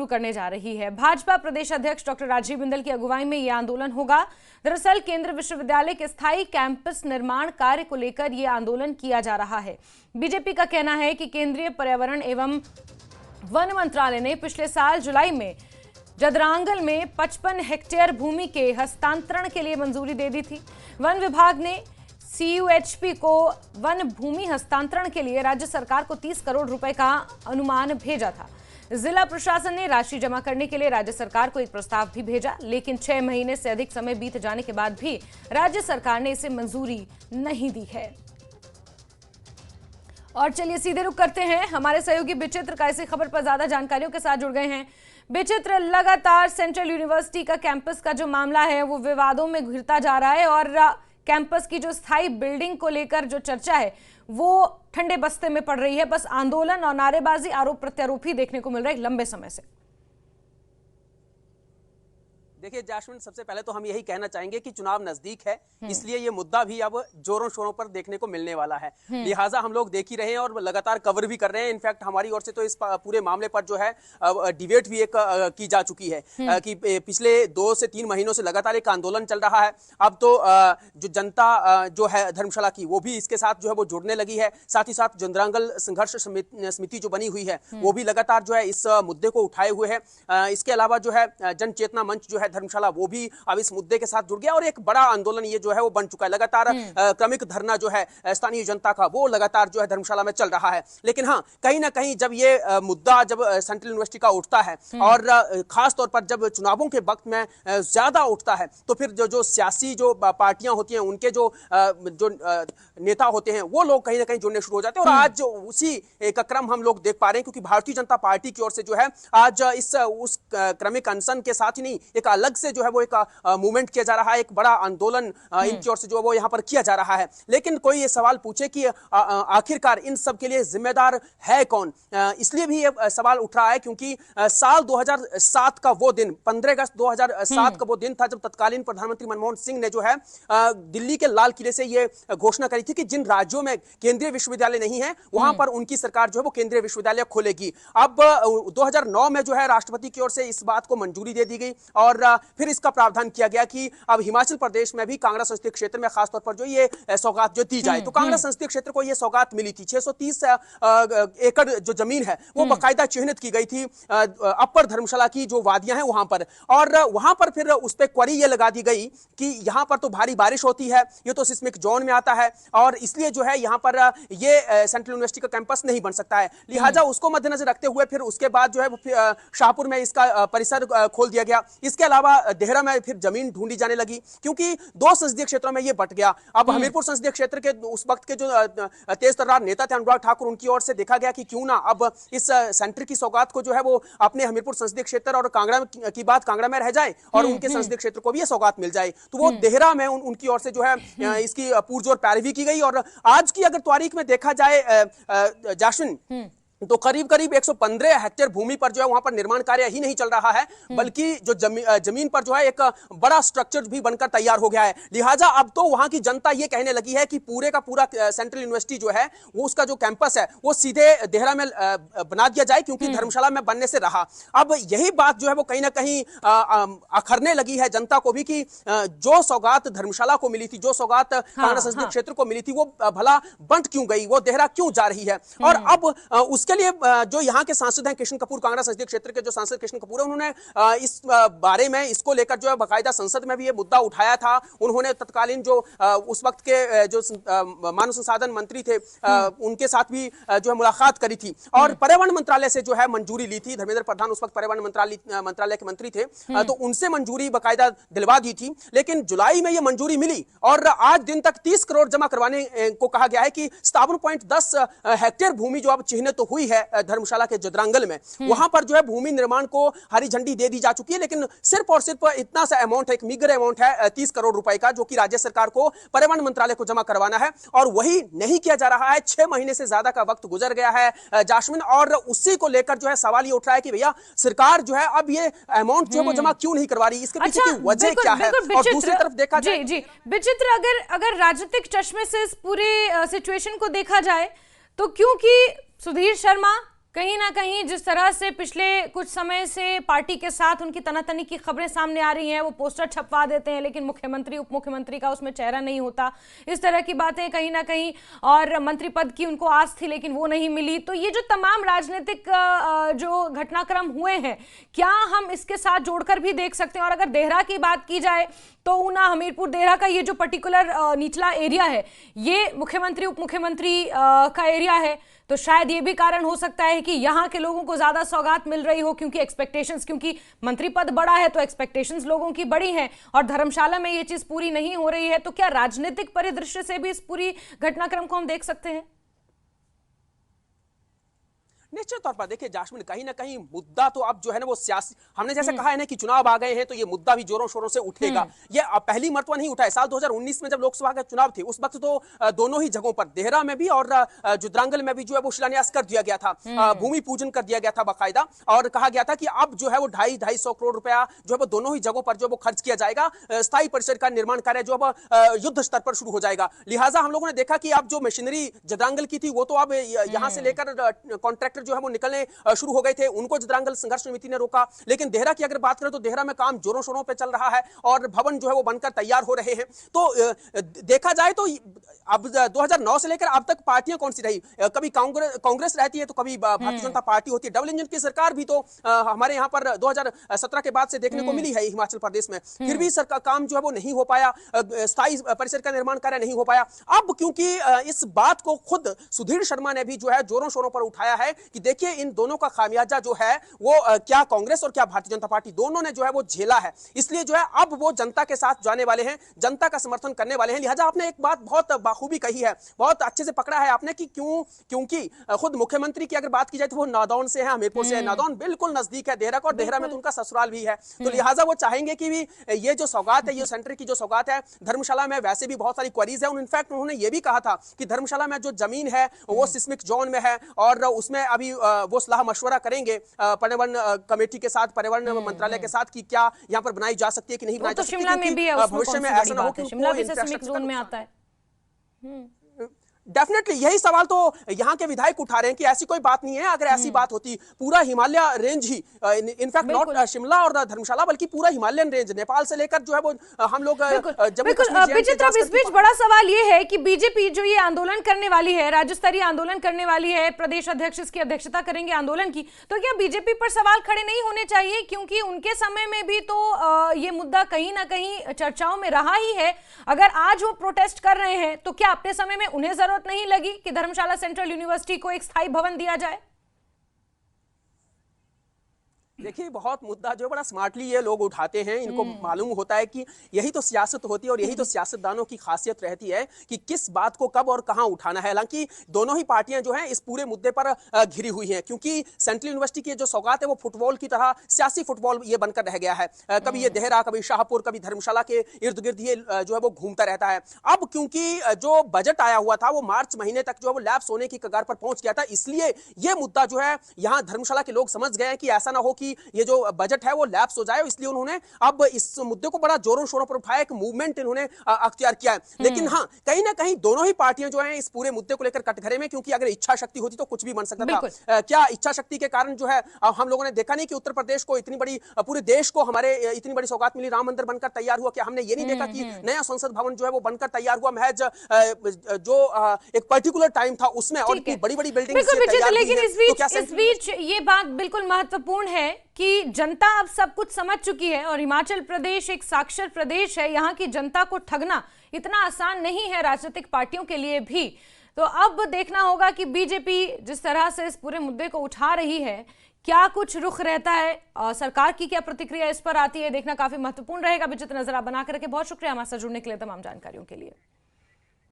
करने जा रही है। भाजपा प्रदेश अध्यक्ष डॉक्टर राजीव बिंदल की अगुवाई में यह आंदोलन होगा। दरअसल केंद्रीय विश्वविद्यालय के स्थायी कैंपस निर्माण कार्य को लेकर यह आंदोलन किया जा रहा है। बीजेपी का कहना है कि केंद्रीय पर्यावरण एवं वन मंत्रालय ने पिछले साल जुलाई में जदरांगल में 55 हेक्टेयर भूमि के हस्तांतरण के लिए मंजूरी दे दी थी। वन विभाग ने CUHP को वन भूमि हस्तांतरण के लिए राज्य सरकार को 30 करोड़ रुपए का अनुमान भेजा था। जिला प्रशासन ने राशि जमा करने के लिए राज्य सरकार को एक प्रस्ताव भी भेजा, लेकिन 6 महीने से अधिक समय बीत जाने के बाद भी राज्य सरकार ने इसे मंजूरी नहीं दी है। और चलिए सीधे रुख करते हैं, हमारे सहयोगी विचित्र का इसी खबर पर ज्यादा जानकारियों के साथ जुड़ गए हैं। विचित्र, लगातार सेंट्रल यूनिवर्सिटी का कैंपस का जो मामला है वो विवादों में घिरता जा रहा है और कैंपस की जो स्थायी बिल्डिंग को लेकर जो चर्चा है वो ठंडे बस्ते में पड़ रही है। बस आंदोलन और नारेबाजी, आरोप प्रत्यारोप ही देखने को मिल रहा है लंबे समय से। देखिए जास्मिन, सबसे पहले तो हम यही कहना चाहेंगे कि चुनाव नजदीक है, इसलिए ये मुद्दा भी अब जोरों शोरों पर देखने को मिलने वाला है। लिहाजा हम लोग देख ही रहे हैं और लगातार कवर भी कर रहे हैं। इनफैक्ट हमारी ओर से तो इस पूरे मामले पर जो है डिबेट भी एक की जा चुकी है कि पिछले 2 से 3 महीनों से लगातार एक आंदोलन चल रहा है। अब तो जो जनता जो है धर्मशाला की, वो भी इसके साथ जो है वो जुड़ने लगी है। साथ ही साथ जदरांगल संघर्ष समिति जो बनी हुई है वो भी लगातार जो है इस मुद्दे को उठाए हुए है। इसके अलावा जो है जन चेतना मंच जो है धर्मशाला, वो भी अब इस मुद्दे के साथ जुड़ गया और एक बड़ा आंदोलन ये जो है वो बन चुका है। लगातार क्रमिक धरना जो है स्थानीय जनता का वो लगातार जो है धर्मशाला में चल रहा है। लेकिन हाँ, कहीं ना कहीं जब ये मुद्दा जब सेंट्रल यूनिवर्सिटी का उठता है और खास तौर पर जब चुनावों के वक्त में ज्यादा उठता है, तो फिर जो सियासी जो पार्टियां होती हैं, उनके जो नेता होते हैं, वो लोग कहीं ना कहीं जुड़ने शुरू हो जाते हैं। और आज उसी का क्रम हम लोग देख पा रहे हैं, क्योंकि भारतीय जनता पार्टी की ओर से जो है आज उस क्रमिक अनशन के साथ ही नहीं, एक अलग से जो है वो एक मूवमेंट किया जा रहा है, एक बड़ा आंदोलन इनकी ओर से जो है वो यहाँ पर किया जा रहा है। लेकिन कोई ये सवाल पूछे कि आखिरकार इन सब के लिए जिम्मेदार है कौन, इसलिए भी ये सवाल उठ रहा है क्योंकि साल 2007 का वो दिन, 15 अगस्त 2007 का वो दिन था जब तत्कालीन प्रधानमंत्री मनमोहन सिंह ने जो है दिल्ली के लाल किले से ये घोषणा करी थी कि जिन राज्यों में केंद्रीय विश्वविद्यालय नहीं है वहां पर उनकी सरकार जो है वो केंद्रीय विश्वविद्यालय खोलेगी। अब 2009 में जो है राष्ट्रपति की ओर से इस बात को मंजूरी दे दी गई और फिर इसका प्रावधान किया गया कि अब हिमाचल प्रदेश में भी कांगड़ा संसदीय क्षेत्र में खासतौर पर जो ये सौगात जो दी जाए। तो कांगड़ा संसदीय क्षेत्र को ये सौगात मिली थी। 630 एकड़ जो जमीन है वो बाकायदा चिन्हित की गई थी अपर धर्मशाला की जो वादियां हैं वहां पर, और वहां पर फिर उस पर क्वेरी ये लगा दी गई कि यहां पर तो भारी बारिश होती है, ये तो सिस्मिक जोन में आता है और इसलिए जो है यहां पर ये सेंट्रल यूनिवर्सिटी का कैंपस नहीं बन सकता है। लिहाजा उसको मद्देनजर रखते हुए फिर उसके बाद जो है शाहपुर में इसका परिसर खोल दिया गया। इसके अलावा देहरा में फिर जमीन ढूंढी जाने लगी क्योंकि 2 संसदीय क्षेत्रों में ये बट गया। अब हमीरपुर संसदीय क्षेत्र के उस वक्त के जो तेज तर्रार नेता थे अनुराग ठाकुर, उनकी ओर से देखा गया कि क्यों ना अब इस सेंटर की सौगात को जो है वो अपने हमीरपुर संसदीय क्षेत्र और कांगड़ा की बात कांगड़ा में रह जाए और उनके संसदीय क्षेत्र को भी ये सौगात मिल जाए। तो वो देहरा में उनकी ओर से जो है इसकी पुरजोर पैरवी की गई। और आज की अगर तारीख में देखा जाए जास्मिन, तो करीब करीब 115 हेक्टेयर भूमि पर जो है वहां पर निर्माण कार्य ही नहीं चल रहा है, बल्कि जो जमीन पर जो है एक बड़ा स्ट्रक्चर भी बनकर तैयार हो गया है। लिहाजा अब तो वहां की जनता ये कहने लगी है कि पूरे का पूरा सेंट्रल यूनिवर्सिटी जो है वो उसका जो कैंपस है वो सीधे देहरा में बना दिया जाए, क्योंकि धर्मशाला में बनने से रहा। अब यही बात जो है वो कहीं ना कहीं अखरने लगी है जनता को भी कि जो सौगात धर्मशाला को मिली थी, जो सौगात कांगड़ा संसदीय क्षेत्र को मिली थी, वो भला बंट क्यों गई, वो देहरा क्यों जा रही है। और अब उसके लिए जो यहाँ के सांसद हैं कृष्ण कपूर, कांगड़ा संसदीय क्षेत्र के जो सांसद कृष्ण कपूर है, उन्होंने इस बारे में इसको लेकर जो है बाकायदा संसद में भी ये मुद्दा उठाया था। उन्होंने तत्कालीन जो उस वक्त के जो मानव संसाधन मंत्री थे उनके साथ भी जो है मुलाकात करी थी और पर्यावरण मंत्रालय से जो है मंजूरी ली थी। धर्मेंद्र प्रधान उस वक्त पर्यावरण मंत्रालय के मंत्री थे, तो उनसे मंजूरी बाकायदा दिलवा दी थी। लेकिन जुलाई में ये मंजूरी मिली और आज दिन तक 30 करोड़ जमा करवाने को कहा गया है कि 57.10 हेक्टेयर भूमि जो अब चिन्हित तो हुई है धर्मशाला के जदरांगल में, वहां पर जो है भूमि निर्माण को हरी झंडी दे दी जा चुकी है। लेकिन सिर्फ और सिर्फ इतना सा अमाउंट है, एक मीगर अमाउंट है 30 करोड़ रुपए का, जो कि राज्य सरकार को पर्यावरण मंत्रालय को जमा करवाना है और वही नहीं किया जा रहा है। 6 महीने से ज्यादा का वक्त गुजर गया है जास्मिन, और उसी को लेकर जो है सवाल ये उठ रहा है कि भैया सरकार जो है अब ये अमाउंट जो है वो जमा क्यों नहीं करवा रही, इसके पीछे की वजह क्या है। और दूसरी तरफ देखा जाए जी विचित्र, अगर राजनीतिक चश्मे से इस पूरे सिचुएशन को देखा जाए तो क्योंकि सुधीर शर्मा कहीं ना कहीं जिस तरह से पिछले कुछ समय से पार्टी के साथ उनकी तनातनी की खबरें सामने आ रही हैं, वो पोस्टर छपवा देते हैं लेकिन मुख्यमंत्री उप मुख्यमंत्री का उसमें चेहरा नहीं होता, इस तरह की बातें कहीं ना कहीं, और मंत्री पद की उनको आस थी लेकिन वो नहीं मिली। तो ये जो तमाम राजनीतिक जो घटनाक्रम हुए हैं, क्या हम इसके साथ जोड़कर भी देख सकते हैं? और अगर देहरा की बात की जाए तो ऊना, हमीरपुर, देहरा का ये जो पर्टिकुलर निचला एरिया है, ये मुख्यमंत्री उप मुख्यमंत्री का एरिया है, तो शायद ये भी कारण हो सकता है कि यहाँ के लोगों को ज्यादा सौगात मिल रही हो, क्योंकि एक्सपेक्टेशंस, क्योंकि मंत्री पद बड़ा है तो एक्सपेक्टेशंस लोगों की बड़ी हैं, और धर्मशाला में ये चीज पूरी नहीं हो रही है। तो क्या राजनीतिक परिदृश्य से भी इस पूरी घटनाक्रम को हम देख सकते हैं? निश्चित तौर पर देखिए जास्मिन, कहीं ना कहीं मुद्दा तो अब जो है ना वो सियासी, हमने जैसे कहा है ना कि चुनाव आ गए हैं तो ये मुद्दा भी जोरों शोरों से उठेगा। ये पहली मर्तबा नहीं उठा है। साल 2019 में जब लोकसभा का चुनाव थे उस वक्त तो दोनों ही जगहों पर, देहरा में भी और जुद्रांगल में भी जो है वो शिलान्यास कर दिया गया था, भूमि पूजन कर दिया गया था बाकायदा, और कहा गया था कि अब जो है वो 250-250 करोड़ रुपया जो है वो दोनों ही जगहों पर जो वो खर्च किया जाएगा, स्थायी परिसर का निर्माण कार्य जो अब युद्ध स्तर पर शुरू हो जाएगा। लिहाजा हम लोगों ने देखा कि अब जो मशीनरी जुद्रांगल की थी वो तो अब यहाँ से लेकर कॉन्ट्रैक्टर जो है वो निकलने शुरू हो गए थे, उनको जुद्रांगल संघर्ष समिति ने रोका। लेकिन देहरा की अगर बात करें तो देहरा में काम जोरों शोरों पे चल रहा है और भवन जो है वो बनकर तैयार हो रहे हैं। तो देखा जाए तो अब 2009 से लेकर अब तक पार्टियां कौन सी रही, कभी कांग्रेस रहती है तो कभी भारतीय जनता पार्टी होती है। डबल इंजन की सरकार भी तो हमारे यहाँ पर 2017 के बाद से देखने को मिली है हिमाचल प्रदेश में, फिर भी सरकार काम जो है वो नहीं हो पाया, स्थायी परिसर का निर्माण कार्य नहीं हो पाया। अब क्योंकि इस बात को खुद सुधीर शर्मा ने भी जो है जोरों शोरों पर उठाया है कि देखिए इन दोनों का खामियाजा जो है वो क्या कांग्रेस और क्या भारतीय जनता पार्टी दोनों ने जो है वो झेला है, इसलिए जो है अब वो जनता के साथ जाने वाले हैं, जनता का समर्थन करने वाले हैं। लिहाजा आपने एक बात बहुत बाखूबी कही है, बहुत अच्छे से पकड़ा है आपने कि क्योंकि खुद मुख्यमंत्री की अगर बात की जाए तो वो नादौन से है, हमीरपुर से है, नादौन बिल्कुल नजदीक है देहरा को, और देहरा में तो उनका ससुराल भी है। तो लिहाजा वो चाहेंगे कि भी ये जो सौगात है, ये सेंटर की जो सौगात है, धर्मशाला में वैसे भी बहुत सारी क्वेरीज है। इनफैक्ट उन्होंने ये भी कहा था कि धर्मशाला में जो जमीन है वो सिस्मिक जोन में है और उसमें अभी वो सलाह मशवरा करेंगे पर्यावरण कमेटी के साथ, पर्यावरण मंत्रालय के साथ कि क्या यहाँ पर बनाई जा सकती है कि नहीं बनाई जा सकती, शिमला में भी है, भविष्य में ऐसा ना हो कि शिमला भी सिस्मिक जोन में आता है। डेफिनेटली यही सवाल तो यहाँ के विधायक उठा रहे हैं कि ऐसी कोई बात नहीं है। अगर ऐसी बात होती, पूरा Himalaya range he, in fact not Shimla और धर्मशाला बल्कि पूरा हिमालयन रेंज, नेपाल से लेकर जो है वो हम लोग इस बीच बड़ा सवाल ये है कि बीजेपी जो ये आंदोलन करने वाली है, राज्य स्तरीय आंदोलन करने वाली है, प्रदेश अध्यक्ष इसकी अध्यक्षता करेंगे आंदोलन की, तो क्या बीजेपी पर सवाल खड़े नहीं होने चाहिए? क्योंकि उनके समय में भी तो ये मुद्दा कहीं ना कहीं चर्चाओं में रहा ही है। अगर आज वो प्रोटेस्ट कर रहे हैं तो क्या अपने समय में उन्हें जरूरत नहीं लगी कि धर्मशाला सेंट्रल यूनिवर्सिटी को एक स्थायी भवन दिया जाए? देखिए बहुत मुद्दा जो बड़ा स्मार्टली ये लोग उठाते हैं, इनको मालूम होता है कि यही तो सियासत होती है और यही तो सियासतदानों की खासियत रहती है कि किस बात को कब और कहां उठाना है। हालांकि दोनों ही पार्टियां जो हैं इस पूरे मुद्दे पर घिरी हुई हैं, क्योंकि सेंट्रल यूनिवर्सिटी की जो सौगात है वो फुटबॉल की तरह सियासी फुटबॉल ये बनकर रह गया है। कभी ये देहरा, कभी शाहपुर, कभी धर्मशाला के इर्द गिर्द ये जो है वो घूमता रहता है। अब क्योंकि जो बजट आया हुआ था वो मार्च महीने तक जो है वो लैप्स होने की कगार पर पहुंच गया था, इसलिए ये मुद्दा जो है यहाँ धर्मशाला के लोग समझ गए हैं कि ऐसा ना हो कि ये जो बजट है वो लैप्स हो जाए, इसलिए उन्होंने अब इस मुद्दे को बड़ा जोरों शोरों पर उठाया, एक मूवमेंट इन्होंने अख्तियार किया है। लेकिन हाँ, कहीं ना कहीं दोनों ही पार्टियां जो हैं इस पूरे मुद्दे को लेकर कटघरे में, क्योंकि अगर इच्छा शक्ति होती तो कुछ भी बन सकता था। क्या इच्छा शक्ति के कारण जो है हम लोगों ने देखा नहीं कि उत्तर प्रदेश को इतनी बड़ी, पूरे देश को हमारे इतनी बड़ी सौगात मिली, राम मंदिर बनकर तैयार हुआ। क्या हमने ये नहीं देखा कि नया संसद भवन जो है वो बनकर तैयार हुआ महज जो एक पर्टिकुलर टाइम था उसमें, और बड़ी बड़ी बिल्डिंग। लेकिन इस बीच ये बात बिल्कुल महत्वपूर्ण है कि जनता अब सब कुछ समझ चुकी है और हिमाचल प्रदेश एक साक्षर प्रदेश है, यहाँ की जनता को ठगना इतना आसान नहीं है राजनीतिक पार्टियों के लिए भी। तो अब देखना होगा कि बीजेपी जिस तरह से इस पूरे मुद्दे को उठा रही है, क्या कुछ रुख रहता है, सरकार की क्या प्रतिक्रिया इस पर आती है, देखना काफी महत्वपूर्ण रहेगा। विचित्र नजर आप बनाकर रखे। बहुत शुक्रिया हमारे साथ जुड़ने के लिए, तमाम जानकारियों के लिए।